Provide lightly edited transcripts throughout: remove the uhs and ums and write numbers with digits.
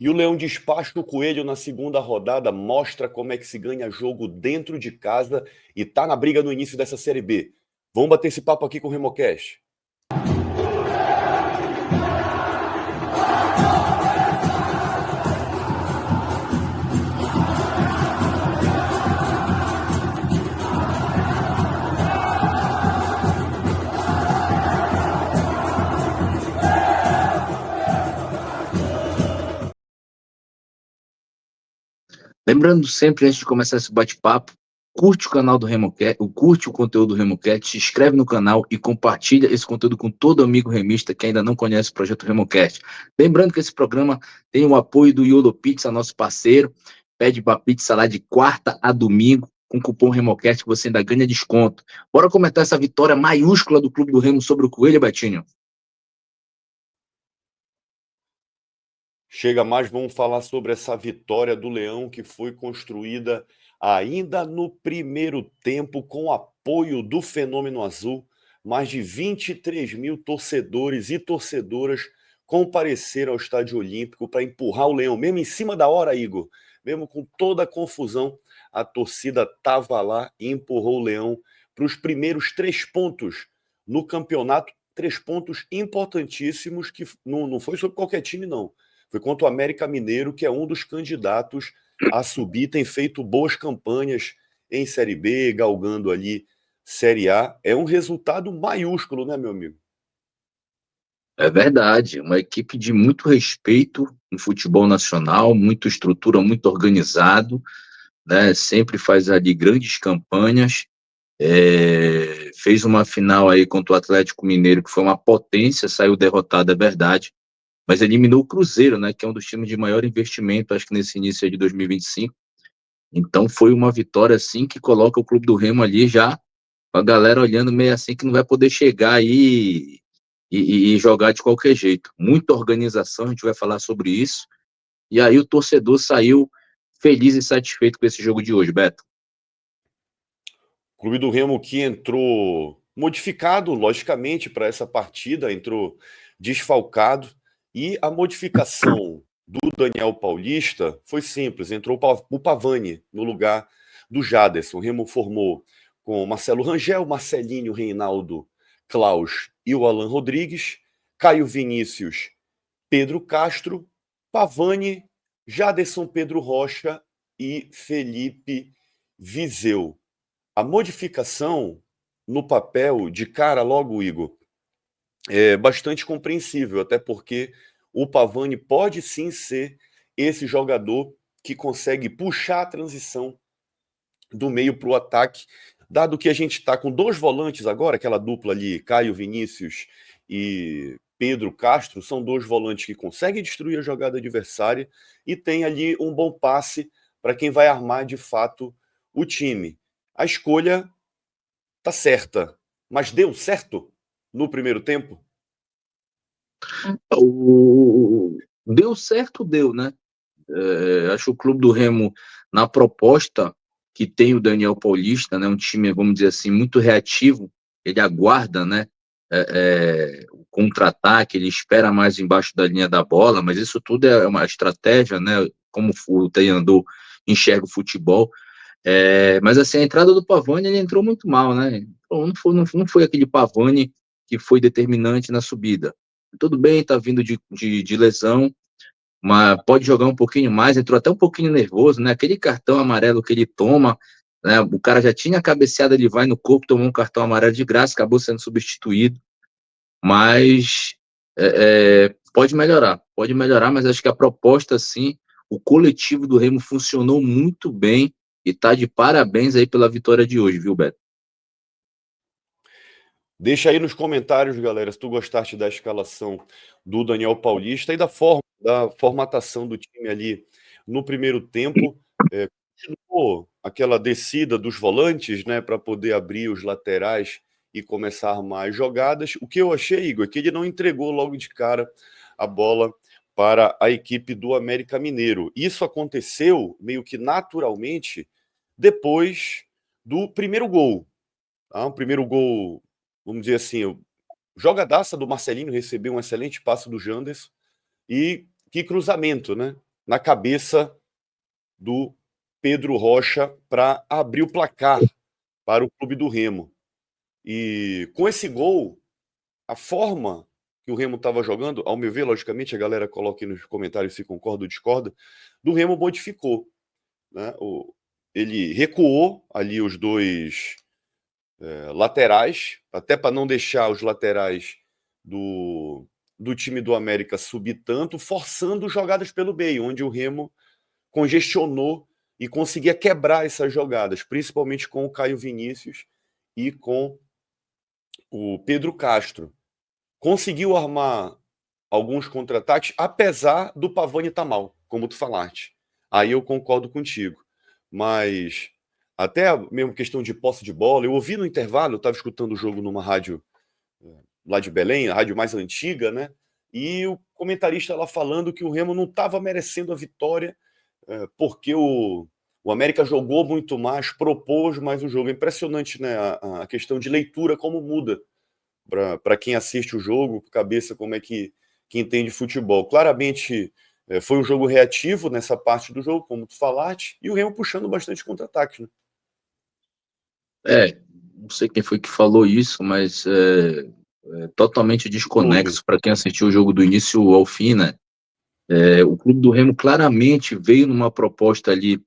E o Leão despacha o Coelho na segunda rodada, mostra como é que se ganha jogo dentro de casa e tá na briga no início dessa Série B. Vamos bater esse papo aqui com o Remocast. Lembrando sempre, antes de começar esse bate-papo, curte o canal do RemoCast, curte o conteúdo do RemoCast, se inscreve no canal e compartilha esse conteúdo com todo amigo remista que ainda não conhece o projeto RemoCast. Lembrando que esse programa tem o apoio do Yolo Pizza, nosso parceiro. Pede para pizza lá de quarta a domingo, com o cupom RemoCast que você ainda ganha desconto. Bora comentar essa vitória maiúscula do Clube do Remo sobre o Coelho, Betinho? Chega mais, vamos falar sobre essa vitória do Leão que foi construída ainda no primeiro tempo com apoio do Fenômeno Azul. Mais de 23 mil torcedores e torcedoras compareceram ao Estádio Olímpico para empurrar o Leão, mesmo em cima da hora, Igor. Mesmo com toda a confusão, a torcida estava lá e empurrou o Leão para os primeiros 3 pontos no campeonato. 3 pontos importantíssimos que não foi sobre qualquer time, não. Foi contra o América Mineiro, que é um dos candidatos a subir, tem feito boas campanhas em Série B, galgando ali Série A. É um resultado maiúsculo, né, meu amigo? É verdade, uma equipe de muito respeito no futebol nacional, muita estrutura, muito organizado, né? Sempre faz ali grandes campanhas. Fez uma final aí contra o Atlético Mineiro, que foi uma potência, saiu derrotado, é verdade, mas eliminou o Cruzeiro, né? Que é um dos times de maior investimento, acho que nesse início aí de 2025. Então foi uma vitória assim que coloca o Clube do Remo ali já, com a galera olhando meio assim que não vai poder chegar aí e jogar de qualquer jeito. Muita organização, a gente vai falar sobre isso. E aí o torcedor saiu feliz e satisfeito com esse jogo de hoje, Beto. O Clube do Remo que entrou modificado, logicamente, para essa partida, entrou desfalcado. E a modificação do Daniel Paulista foi simples, entrou o Pavani no lugar do Jaderson. O Remo formou com Marcelo Rangel, Marcelinho, Reinaldo, Klaus e o Alan Rodrigues, Caio Vinícius, Pedro Castro, Pavani, Jaderson, Pedro Rocha e Felipe Viseu. A modificação no papel, de cara logo, Igor, é bastante compreensível, até porque o Pavani pode sim ser esse jogador que consegue puxar a transição do meio para o ataque, dado que a gente está com 2 volantes agora, aquela dupla ali, Caio Vinícius e Pedro Castro, são 2 volantes que conseguem destruir a jogada adversária e tem ali um bom passe para quem vai armar de fato o time. A escolha tá certa, mas deu certo no primeiro tempo? Deu certo, deu, né? Acho que o Clube do Remo, na proposta que tem o Daniel Paulista, né, um time, vamos dizer assim, muito reativo, ele aguarda, né, o contra-ataque, ele espera mais embaixo da linha da bola, mas isso tudo é uma estratégia, né, como o treinador enxerga o futebol. Mas assim, a entrada do Pavani, ele entrou muito mal, né? Não foi aquele Pavani que foi determinante na subida. Tudo bem, tá vindo de lesão, mas pode jogar um pouquinho mais, entrou até um pouquinho nervoso, né? Aquele cartão amarelo que ele toma, né? O cara já tinha cabeceado, ele vai no corpo, tomou um cartão amarelo de graça, acabou sendo substituído, mas pode melhorar, mas acho que a proposta, sim, o coletivo do Remo funcionou muito bem e tá de parabéns aí pela vitória de hoje, viu, Beto? Deixa aí nos comentários, galera, se tu gostaste da escalação do Daniel Paulista e da formatação do time ali no primeiro tempo. Continuou aquela descida dos volantes, né, para poder abrir os laterais e começar a armar as jogadas. O que eu achei, Igor, é que ele não entregou logo de cara a bola para a equipe do América Mineiro. Isso aconteceu meio que naturalmente depois do primeiro gol. Tá? O primeiro gol, vamos dizer assim, jogadaça do Marcelinho, recebeu um excelente passe do Janderson e Que cruzamento, né? Na cabeça do Pedro Rocha para abrir o placar para o Clube do Remo. E com esse gol, a forma que o Remo estava jogando, ao meu ver, logicamente, a galera coloque nos comentários se concorda ou discorda, do Remo modificou, né? Ele recuou ali os dois laterais, até para não deixar os laterais do time do América subir tanto, forçando jogadas pelo meio, onde o Remo congestionou e conseguia quebrar essas jogadas, principalmente com o Caio Vinícius e com o Pedro Castro. Conseguiu armar alguns contra-ataques, apesar do Pavani estar mal, como tu falaste. Aí eu concordo contigo. Mas até a mesma questão de posse de bola, eu ouvi no intervalo, eu estava escutando o jogo numa rádio lá de Belém, a rádio mais antiga, né? E o comentarista lá falando que o Remo não estava merecendo a vitória porque o América jogou muito mais, propôs mais o jogo. É impressionante, né? A questão de leitura, como muda para quem assiste o jogo, cabeça como é que entende futebol. Claramente foi um jogo reativo nessa parte do jogo, como tu falaste, e o Remo puxando bastante contra-ataque, né? Não sei quem foi que falou isso, mas totalmente desconexo para quem assistiu o jogo do início ao fim, né? O Clube do Remo claramente veio numa proposta ali,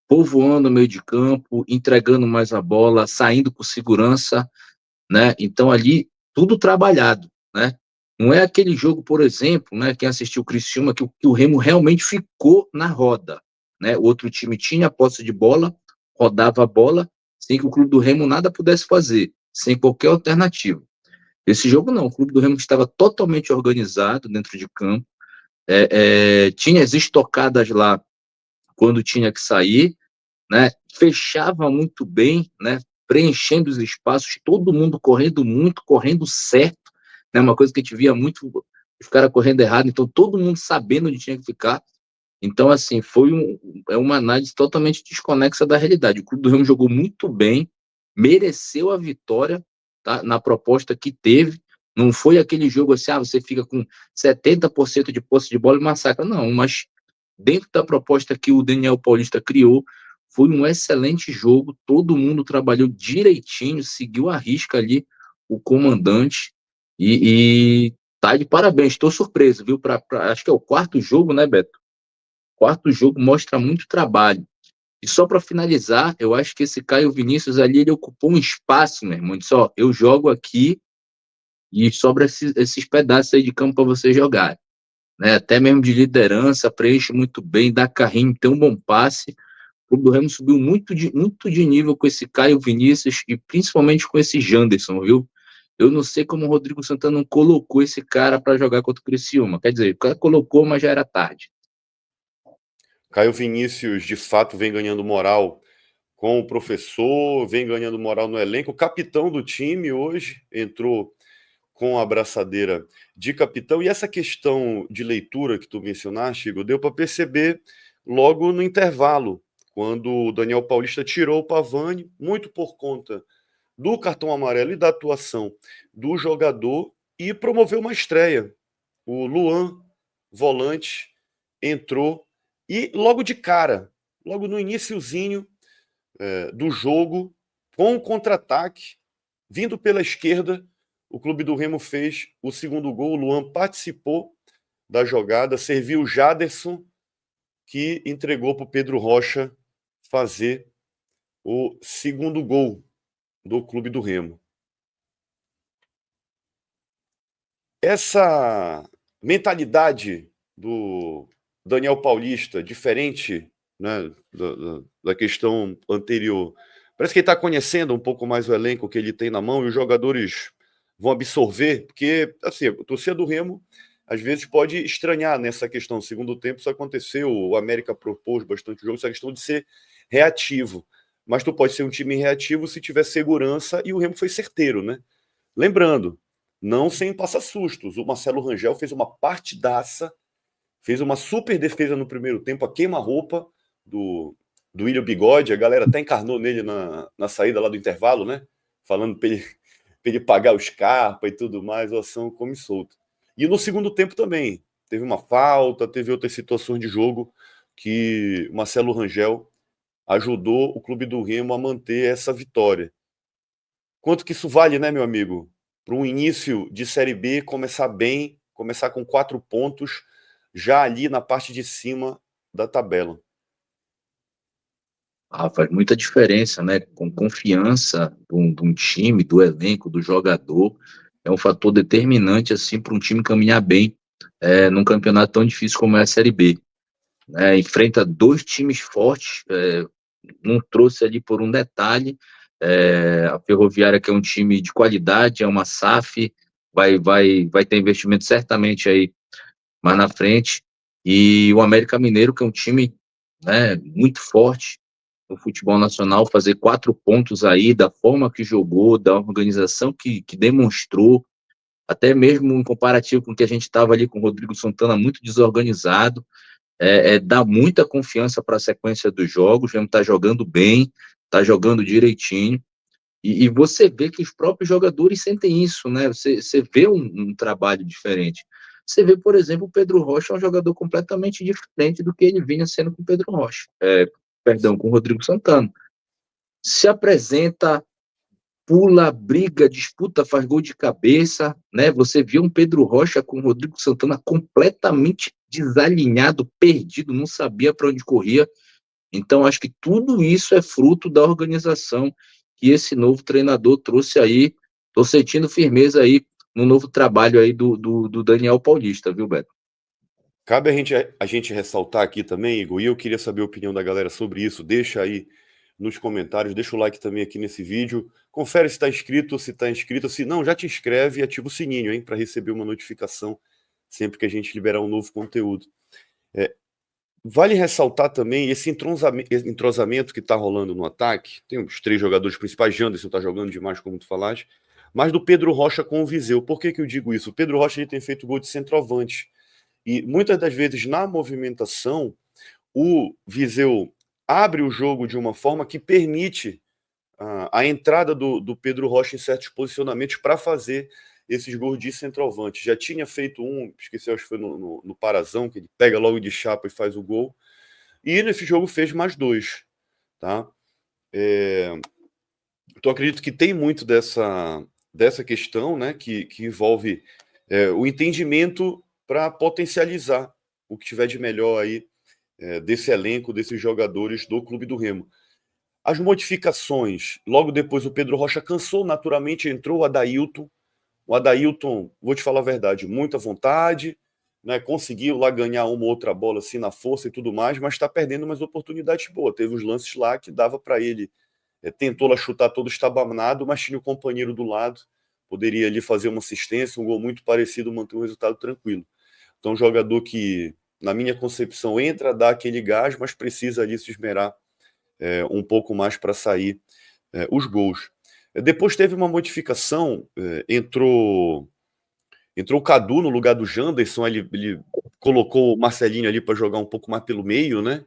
povoando o meio de campo, entregando mais a bola, saindo com segurança, né? Então ali tudo trabalhado, né? Não é aquele jogo, por exemplo, né? Quem assistiu o Criciúma, que o Remo realmente ficou na roda, né? O outro time tinha a posse de bola, rodava a bola, sem que o Clube do Remo nada pudesse fazer, sem qualquer alternativa. Esse jogo não, o Clube do Remo estava totalmente organizado dentro de campo, tinha as estocadas lá quando tinha que sair, né? Fechava muito bem, né? Preenchendo os espaços, todo mundo correndo muito, correndo certo, né? Uma coisa que a gente via muito, os caras correndo errado, então todo mundo sabendo onde tinha que ficar. Então, assim, uma análise totalmente desconexa da realidade. O Clube do Remo jogou muito bem, mereceu a vitória, tá? Na proposta que teve. Não foi aquele jogo assim, você fica com 70% de posse de bola e massacra. Não, mas dentro da proposta que o Daniel Paulista criou, foi um excelente jogo, todo mundo trabalhou direitinho, seguiu a risca ali o comandante e tá de parabéns, estou surpreso, viu? Acho que é o quarto jogo, né, Beto? Quarto jogo mostra muito trabalho. E só para finalizar, eu acho que esse Caio Vinícius ali, ele ocupou um espaço, meu irmão. Disse, eu jogo aqui e sobra esses pedaços aí de campo para você jogar. Né? Até mesmo de liderança, preenche muito bem, dá carrinho, tem um bom passe. O Clube do Remo subiu muito de nível com esse Caio Vinícius e principalmente com esse Janderson, viu? Eu não sei como o Rodrigo Santana não colocou esse cara para jogar contra o Criciúma. Quer dizer, o cara colocou, mas já era tarde. Caio Vinícius, de fato, vem ganhando moral com o professor, vem ganhando moral no elenco. O capitão do time hoje entrou com a abraçadeira de capitão. E essa questão de leitura que tu mencionaste, Igor, deu para perceber logo no intervalo, quando o Daniel Paulista tirou o Pavani, muito por conta do cartão amarelo e da atuação do jogador, e promoveu uma estreia. O Luan, volante, entrou e logo de cara, logo no iniciozinho do jogo, com o contra-ataque, vindo pela esquerda, o Clube do Remo fez o segundo gol. O Luan participou da jogada, serviu o Jaderson, que entregou para o Pedro Rocha fazer o segundo gol do Clube do Remo. Essa mentalidade do Daniel Paulista, diferente, né, da questão anterior, parece que ele está conhecendo um pouco mais o elenco que ele tem na mão e os jogadores vão absorver, porque assim, a torcida do Remo às vezes pode estranhar nessa questão. Segundo tempo isso aconteceu, o América propôs bastante jogo, essa questão de ser reativo. Mas tu pode ser um time reativo se tiver segurança, e o Remo foi certeiro, né? Lembrando, não sem passar sustos. O Marcelo Rangel fez uma partidaça, fez uma super defesa no primeiro tempo, a queima-roupa do William Bigode. A galera até encarnou nele na saída lá do intervalo, né? Falando para ele pagar o Scarpa e tudo mais, a ação come solto. E no segundo tempo também, teve uma falta, teve outras situações de jogo que o Marcelo Rangel ajudou o Clube do Remo a manter essa vitória. Quanto que isso vale, né, meu amigo? Para um início de Série B começar bem, começar com 4 pontos, já ali na parte de cima da tabela. Faz muita diferença, né? Com confiança de um time, do elenco, do jogador, é um fator determinante assim para um time caminhar bem num campeonato tão difícil como é a Série B. Né? Enfrenta dois times fortes, não trouxe ali por um detalhe. A Ferroviária, que é um time de qualidade, é uma SAF, vai ter investimento certamente aí mais na frente. E o América Mineiro, que é um time, né, muito forte no futebol nacional, fazer 4 pontos aí, da forma que jogou, da organização que demonstrou, até mesmo em comparativo com o que a gente estava ali com o Rodrigo Santana, muito desorganizado, dá muita confiança para a sequência dos jogos, já está jogando bem, está jogando direitinho, e você vê que os próprios jogadores sentem isso, né? Você vê um trabalho diferente. Você vê, por exemplo, o Pedro Rocha é um jogador completamente diferente do que ele vinha sendo com o Pedro Rocha. Com o Rodrigo Santana. Se apresenta, pula, briga, disputa, faz gol de cabeça, né? Você viu um Pedro Rocha com o Rodrigo Santana completamente desalinhado, perdido, não sabia para onde corria. Então, acho que tudo isso é fruto da organização que esse novo treinador trouxe aí. Estou sentindo firmeza aí no novo trabalho aí do Daniel Paulista, viu, Beto? Cabe a gente ressaltar aqui também, Igor, e eu queria saber a opinião da galera sobre isso. Deixa aí nos comentários, deixa o like também aqui nesse vídeo. Confere se está inscrito, se está inscrito. Se não, já te inscreve e ativa o sininho, hein, para receber uma notificação sempre que a gente liberar um novo conteúdo. Vale ressaltar também esse entrosamento que está rolando no ataque. Tem os 3 jogadores principais, Janderson está jogando demais, como tu falaste, mas do Pedro Rocha com o Viseu. Por que eu digo isso? O Pedro Rocha ele tem feito gol de centroavante. E muitas das vezes, na movimentação, o Viseu abre o jogo de uma forma que permite a entrada do Pedro Rocha em certos posicionamentos para fazer esses gols de centroavante. Já tinha feito um, esqueci, acho que foi no Parazão, que ele pega logo de chapa e faz o gol. E nesse jogo fez mais 2. Tá? Então acredito que tem muito dessa questão, né, que envolve o entendimento para potencializar o que tiver de melhor aí desse elenco, desses jogadores do Clube do Remo. As modificações, logo depois o Pedro Rocha cansou, naturalmente entrou o Adailton. O Adailton, vou te falar a verdade, muita vontade, né, conseguiu lá ganhar uma ou outra bola assim na força e tudo mais, mas está perdendo umas oportunidades boas. Teve uns lances lá que dava para ele, tentou lá chutar todo estabanado, mas tinha o companheiro do lado, poderia ali fazer uma assistência, um gol muito parecido, manter um resultado tranquilo. Então, um jogador que, na minha concepção, entra, dá aquele gás, mas precisa ali se esmerar um pouco mais para sair os gols. Depois teve uma modificação, entrou o Cadu no lugar do Janderson, ele colocou o Marcelinho ali para jogar um pouco mais pelo meio, né?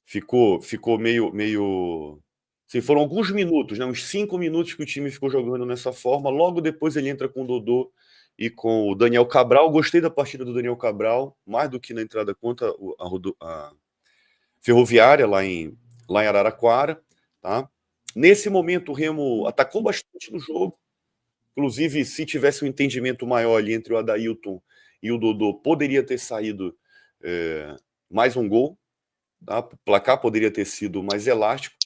Ficou meio... Assim, foram alguns minutos, né? Uns 5 minutos que o time ficou jogando nessa forma. Logo depois ele entra com o Dodô e com o Daniel Cabral. Gostei da partida do Daniel Cabral, mais do que na entrada contra a Ferroviária lá em Araraquara. Tá? Nesse momento o Remo atacou bastante no jogo. Inclusive, se tivesse um entendimento maior ali entre o Adailton e o Dodô, poderia ter saído mais um gol. Tá? O placar poderia ter sido mais elástico.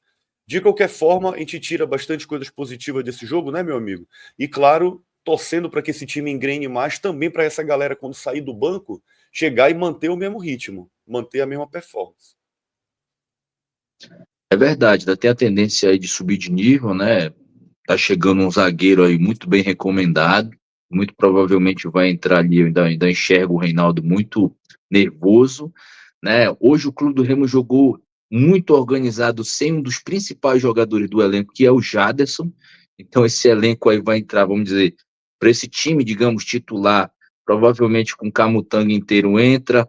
De qualquer forma, a gente tira bastante coisas positivas desse jogo, né, meu amigo? E, claro, torcendo para que esse time engrene mais, também para essa galera, quando sair do banco, chegar e manter o mesmo ritmo, manter a mesma performance. É verdade, ainda tem a tendência aí de subir de nível, né? Tá chegando um zagueiro aí muito bem recomendado, muito provavelmente vai entrar ali, eu ainda enxergo o Reinaldo muito nervoso, né? Hoje o Clube do Remo jogou muito organizado sem um dos principais jogadores do elenco, que é o Jaderson. Então esse elenco aí vai entrar, vamos dizer, para esse time, digamos, titular, provavelmente com o Camutanga inteiro entra,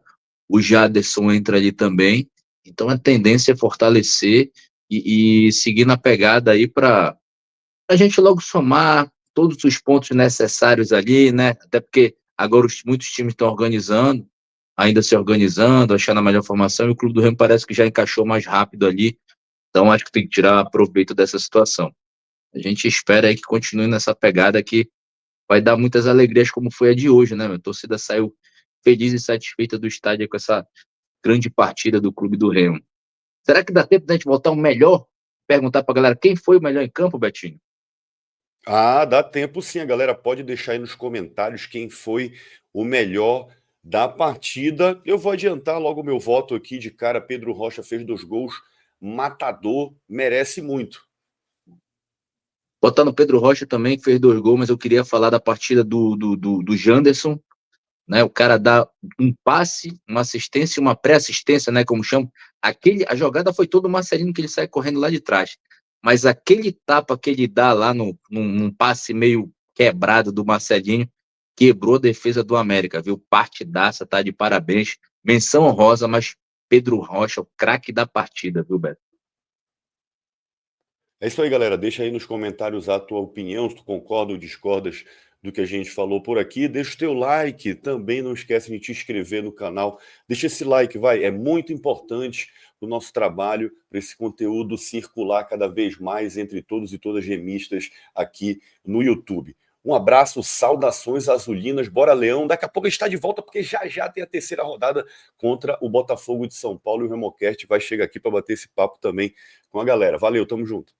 o Jaderson entra ali também. Então a tendência é fortalecer e seguir na pegada aí para a gente logo somar todos os pontos necessários ali, né? Até porque Agora muitos times estão organizando, ainda se organizando, achando a melhor formação, e o Clube do Remo parece que já encaixou mais rápido ali. Então acho que tem que tirar proveito dessa situação. A gente espera aí que continue nessa pegada que vai dar muitas alegrias, como foi a de hoje, né? A torcida saiu feliz e satisfeita do estádio com essa grande partida do Clube do Remo. Será que dá tempo da gente voltar o melhor? Perguntar pra galera quem foi o melhor em campo, Betinho? Ah, dá tempo sim, a galera pode deixar aí nos comentários quem foi o melhor da partida. Eu vou adiantar logo o meu voto aqui de cara. Pedro Rocha fez 2 gols, matador, merece muito. Botar no Pedro Rocha também, que fez 2 gols, mas eu queria falar da partida do Janderson, né? O cara dá um passe, uma assistência e uma pré-assistência, né? Como chama. A jogada foi todo o Marcelino, que ele sai correndo lá de trás. Mas aquele tapa que ele dá lá num passe meio quebrado do Marcelinho, quebrou a defesa do América, viu? Partidaça, tá de parabéns. Menção honrosa, mas Pedro Rocha, o craque da partida, viu, Beto? É isso aí, galera. Deixa aí nos comentários a tua opinião, se tu concorda ou discordas do que a gente falou por aqui. Deixa o teu like, também não esquece de te inscrever no canal. Deixa esse like, vai, é muito importante para o nosso trabalho, para esse conteúdo circular cada vez mais entre todos e todas remistas aqui no YouTube. Um abraço, saudações azulinas, bora Leão. Daqui a pouco a gente está de volta, porque já já tem a terceira rodada contra o Botafogo de São Paulo, e o Remocast vai chegar aqui para bater esse papo também com a galera. Valeu, tamo junto.